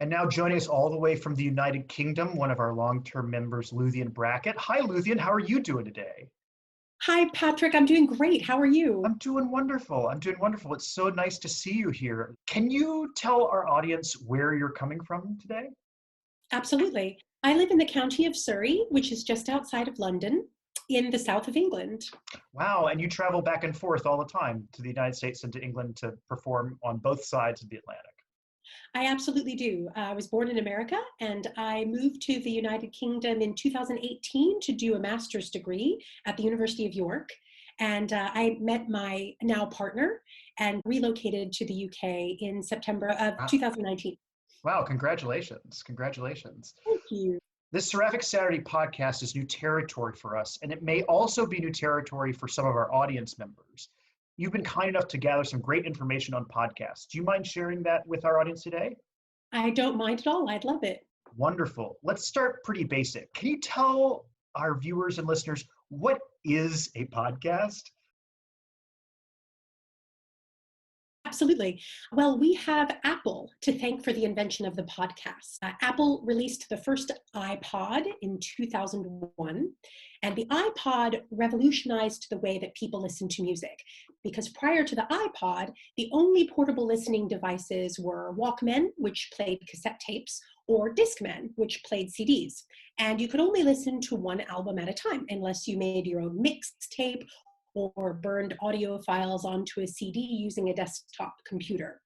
And now joining us all the way from the United Kingdom, one of our long-term members, Luthien Brackett. Hi, Luthien. How are you doing today? Hi, Patrick. I'm doing great. How are you? I'm doing wonderful. I'm doing wonderful. It's so nice to see you here. Can you tell our audience where you're coming from today? Absolutely. I live in the county of Surrey, which is just outside of London in the south of England. Wow, and you travel back and forth all the time to the United States and to England to perform on both sides of the Atlantic. I absolutely do. I was born in America and I moved to the United Kingdom in 2018 to do a master's degree at the University of York. And I met my now partner and relocated to the UK in September of Wow, 2019. wow, congratulations. Congratulations. Thank you. This Seraphic Saturday podcast is new territory for us, and it may also be new territory for some of our audience members. You've been kind enough to gather some great information on podcasts. Do you mind sharing that with our audience today? I don't mind at all. I'd love it. Wonderful. Let's start pretty basic. Can you tell our viewers and listeners what is a podcast? Absolutely. Well, we have Apple to thank for the invention of the podcast. Apple released the first iPod in 2001, and the iPod revolutionized the way that people listen to music. Because prior to the iPod, the only portable listening devices were Walkmen, which played cassette tapes, or Discmen, which played CDs. And you could only listen to one album at a time unless you made your own mixtape or burned audio files onto a CD using a desktop computer.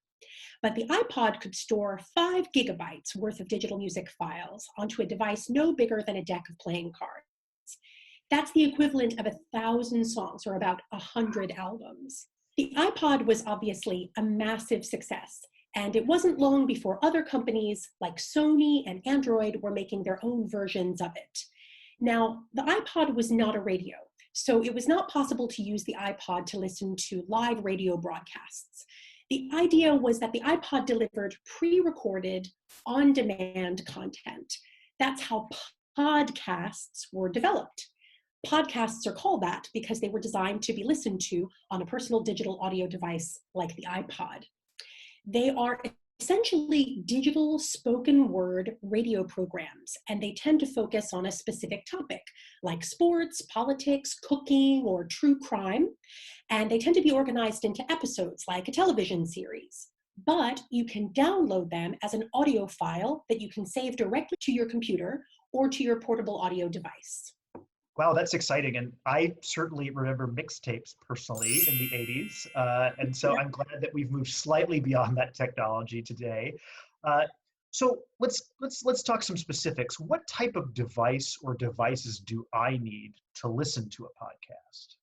But the iPod could store 5 gigabytes worth of digital music files onto a device no bigger than a deck of playing cards. That's the equivalent of 1,000 songs or about 100 albums. The iPod was obviously a massive success, and it wasn't long before other companies like Sony and Android were making their own versions of it. Now, the iPod was not a radio, so it was not possible to use the iPod to listen to live radio broadcasts. The idea was that the iPod delivered pre-recorded, on-demand content. That's how podcasts were developed. Podcasts are called that because they were designed to be listened to on a personal digital audio device like the iPod. They are essentially digital spoken word radio programs, and they tend to focus on a specific topic like sports, politics, cooking, or true crime. And they tend to be organized into episodes like a television series. But you can download them as an audio file that you can save directly to your computer or to your portable audio device. Wow, that's exciting. And I certainly remember mixtapes personally in the 80s. And so I'm glad that we've moved slightly beyond that technology today. So let's talk some specifics. What type of device or devices do I need to listen to a podcast?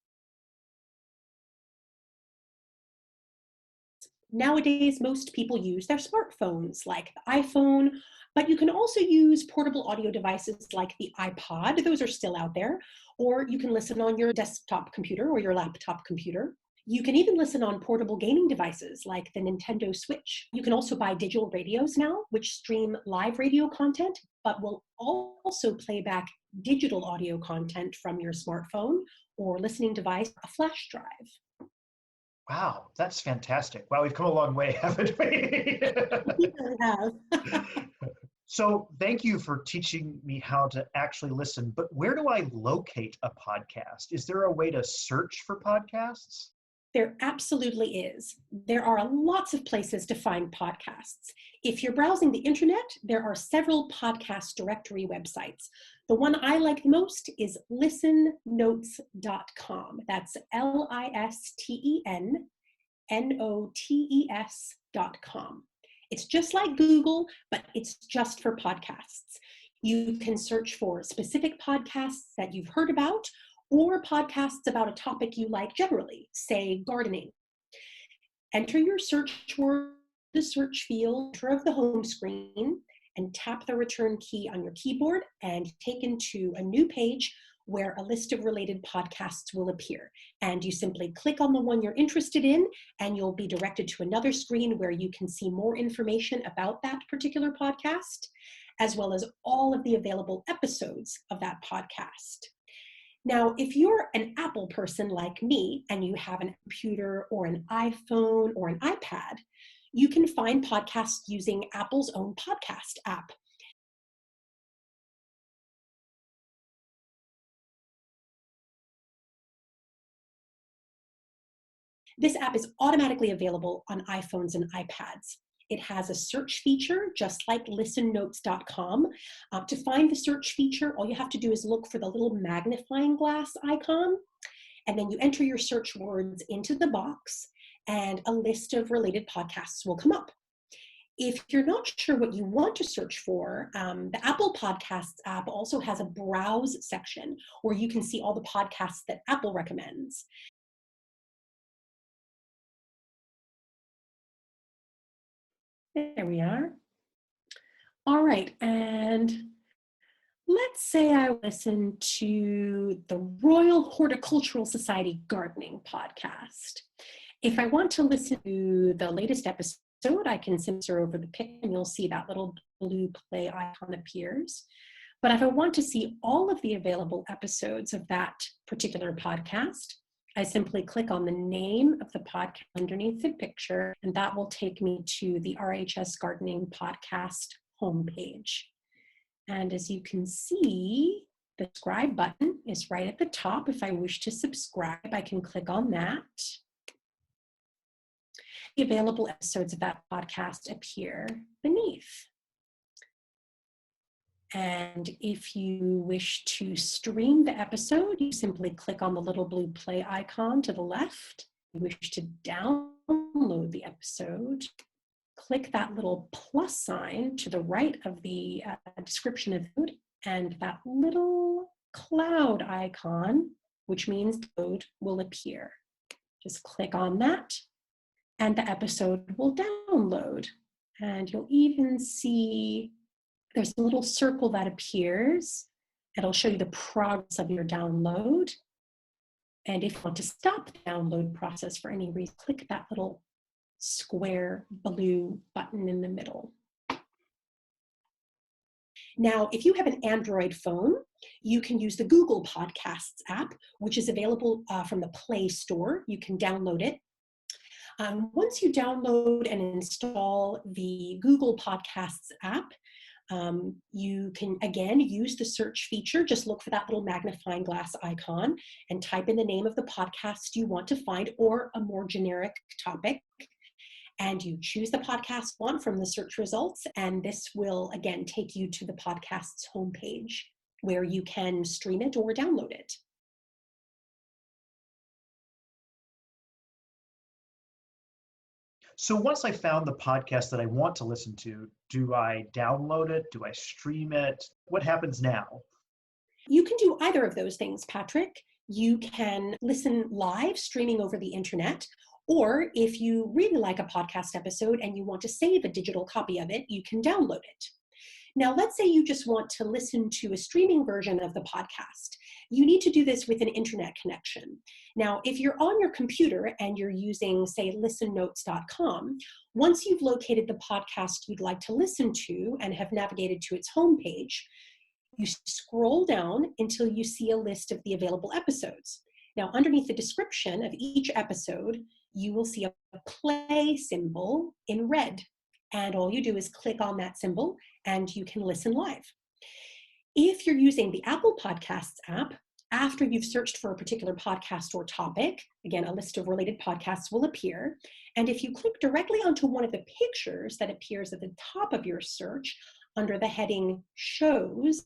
Nowadays, most people use their smartphones like the iPhone, but you can also use portable audio devices like the iPod. Those are still out there. Or you can listen on your desktop computer or your laptop computer. You can even listen on portable gaming devices like the Nintendo Switch. You can also buy digital radios now, which stream live radio content, but will also play back digital audio content from your smartphone or listening device, a flash drive. Wow, that's fantastic. Wow, we've come a long way, haven't we? We really have. So thank you for teaching me how to actually listen, but where do I locate a podcast? Is there a way to search for podcasts? There absolutely is. There are lots of places to find podcasts. If you're browsing the internet, there are several podcast directory websites. The one I like the most is listennotes.com. That's listennotes.com. It's just like Google, but it's just for podcasts. You can search for specific podcasts that you've heard about or podcasts about a topic you like generally, say gardening. Enter your search word, the search field of the home screen, and tap the return key on your keyboard and taken to a new page where a list of related podcasts will appear. And you simply click on the one you're interested in, and you'll be directed to another screen where you can see more information about that particular podcast, as well as all of the available episodes of that podcast. Now, if you're an Apple person like me and you have an computer or an iPhone or an iPad, You can find podcasts using Apple's own podcast app. This app is automatically available on iPhones and iPads. It has a search feature, just like listennotes.com. To find the search feature, all you have to do is look for the little magnifying glass icon, and then you enter your search words into the box, and a list of related podcasts will come up. If you're not sure what you want to search for, the Apple Podcasts app also has a browse section where you can see all the podcasts that Apple recommends. There we are. All right, and let's say I listen to the Royal Horticultural Society Gardening podcast. If I want to listen to the latest episode, I can censor over the pic and you'll see that little blue play icon appears. But if I want to see all of the available episodes of that particular podcast, I simply click on the name of the podcast underneath the picture, and that will take me to the RHS Gardening Podcast homepage. And as you can see, the subscribe button is right at the top. If I wish to subscribe, I can click on that. The available episodes of that podcast appear beneath. And if you wish to stream the episode, you simply click on the little blue play icon to the left. If you wish to download the episode, click that little plus sign to the right of the description of the code, and that little cloud icon, which means code, will appear. Just click on that, and the episode will download. And you'll even see there's a little circle that appears. It'll show you the progress of your download. And if you want to stop the download process for any reason, click that little square blue button in the middle. Now, if you have an Android phone, you can use the Google Podcasts app, which is available from the Play Store. You can download it. Once you download and install the Google Podcasts app, you can, again, use the search feature. Just look for that little magnifying glass icon and type in the name of the podcast you want to find or a more generic topic. And you choose the podcast you want from the search results. And this will, again, take you to the podcast's homepage where you can stream it or download it. So once I found the podcast that I want to listen to, do I download it? Do I stream it? What happens now? You can do either of those things, Patrick. You can listen live, streaming over the internet, or if you really like a podcast episode and you want to save a digital copy of it, you can download it. Now, let's say you just want to listen to a streaming version of the podcast. You need to do this with an internet connection. Now, if you're on your computer and you're using, say, listennotes.com, once you've located the podcast you'd like to listen to and have navigated to its homepage, you scroll down until you see a list of the available episodes. Now, underneath the description of each episode, you will see a play symbol in red. And all you do is click on that symbol and you can listen live. If you're using the Apple Podcasts app, after you've searched for a particular podcast or topic, again, a list of related podcasts will appear. And if you click directly onto one of the pictures that appears at the top of your search under the heading Shows,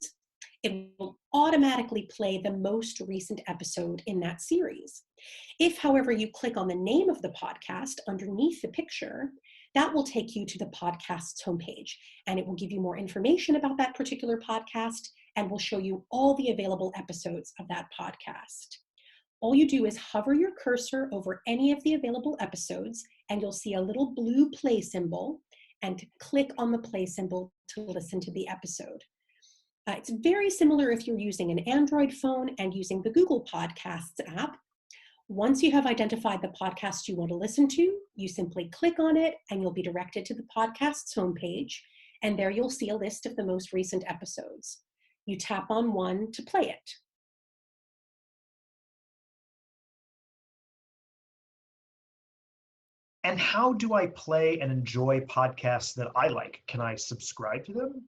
it will automatically play the most recent episode in that series. If, however, you click on the name of the podcast underneath the picture, that will take you to the podcast's homepage, and it will give you more information about that particular podcast and will show you all the available episodes of that podcast. All you do is hover your cursor over any of the available episodes, and you'll see a little blue play symbol, and click on the play symbol to listen to the episode. It's very similar if you're using an Android phone and using the Google Podcasts app. Once you have identified the podcast you want to listen to, you simply click on it and you'll be directed to the podcast's homepage, and there you'll see a list of the most recent episodes. You tap on one to play it. And how do I play and enjoy podcasts that I like? Can I subscribe to them?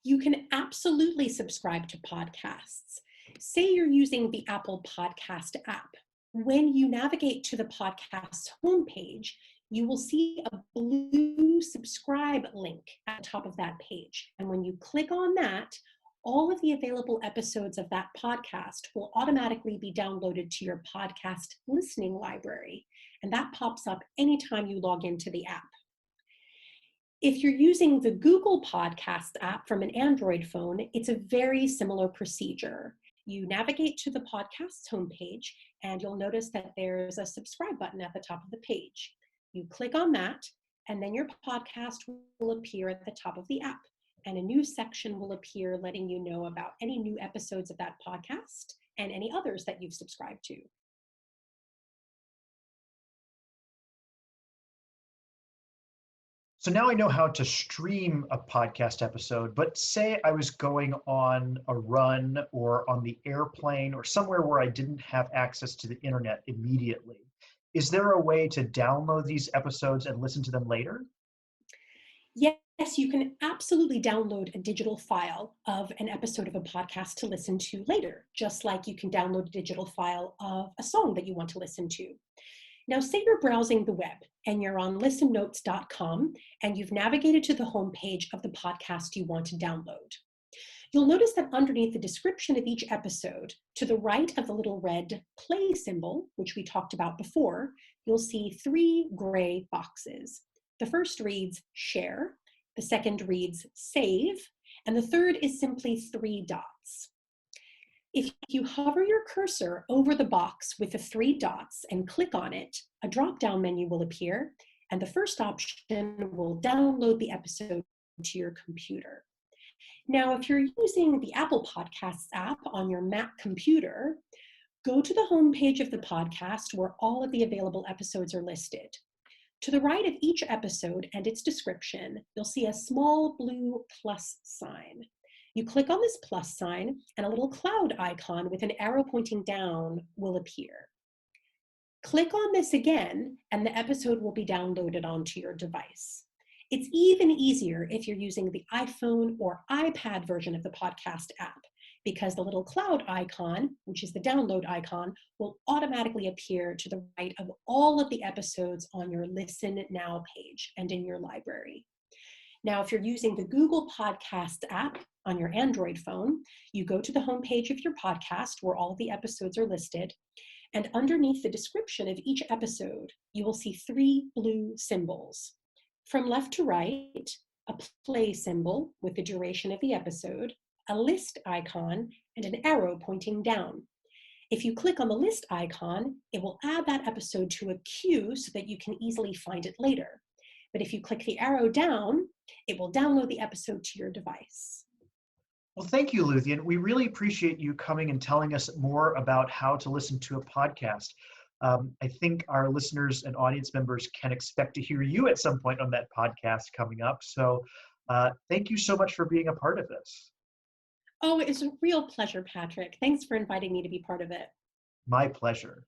You can absolutely subscribe to podcasts. Say you're using the Apple Podcast app. When you navigate to the podcast's homepage, you will see a blue subscribe link at the top of that page. And when you click on that, all of the available episodes of that podcast will automatically be downloaded to your podcast listening library. And that pops up anytime you log into the app. If you're using the Google Podcast app from an Android phone, it's a very similar procedure. You navigate to the podcast's homepage, and you'll notice that there's a subscribe button at the top of the page. You click on that, and then your podcast will appear at the top of the app. And a new section will appear letting you know about any new episodes of that podcast and any others that you've subscribed to. So now I know how to stream a podcast episode, but say I was going on a run or on the airplane or somewhere where I didn't have access to the internet immediately. Is there a way to download these episodes and listen to them later? Yes, you can absolutely download a digital file of an episode of a podcast to listen to later, just like you can download a digital file of a song that you want to listen to. Now, say you're browsing the web and you're on listennotes.com and you've navigated to the homepage of the podcast you want to download. You'll notice that underneath the description of each episode, to the right of the little red play symbol, which we talked about before, you'll see 3 gray boxes. The first reads share, the second reads save, and the third is simply 3 dots. If you hover your cursor over the box with the 3 dots and click on it, a drop-down menu will appear, and the first option will download the episode to your computer. Now, if you're using the Apple Podcasts app on your Mac computer, go to the homepage of the podcast where all of the available episodes are listed. To the right of each episode and its description, you'll see a small blue plus sign. You click on this plus sign and a little cloud icon with an arrow pointing down will appear. Click on this again and the episode will be downloaded onto your device. It's even easier if you're using the iPhone or iPad version of the podcast app, because the little cloud icon, which is the download icon, will automatically appear to the right of all of the episodes on your Listen Now page and in your library. Now, if you're using the Google Podcast app on your Android phone, you go to the homepage of your podcast where all of the episodes are listed, and underneath the description of each episode, you will see 3 blue symbols. From left to right, a play symbol with the duration of the episode, a list icon, and an arrow pointing down. If you click on the list icon, it will add that episode to a queue so that you can easily find it later. But if you click the arrow down, it will download the episode to your device. Well, thank you, Luthien. We really appreciate you coming and telling us more about how to listen to a podcast. I think our listeners and audience members can expect to hear you at some point on that podcast coming up. So thank you so much for being a part of this. Oh, it's a real pleasure, Patrick. Thanks for inviting me to be part of it. My pleasure.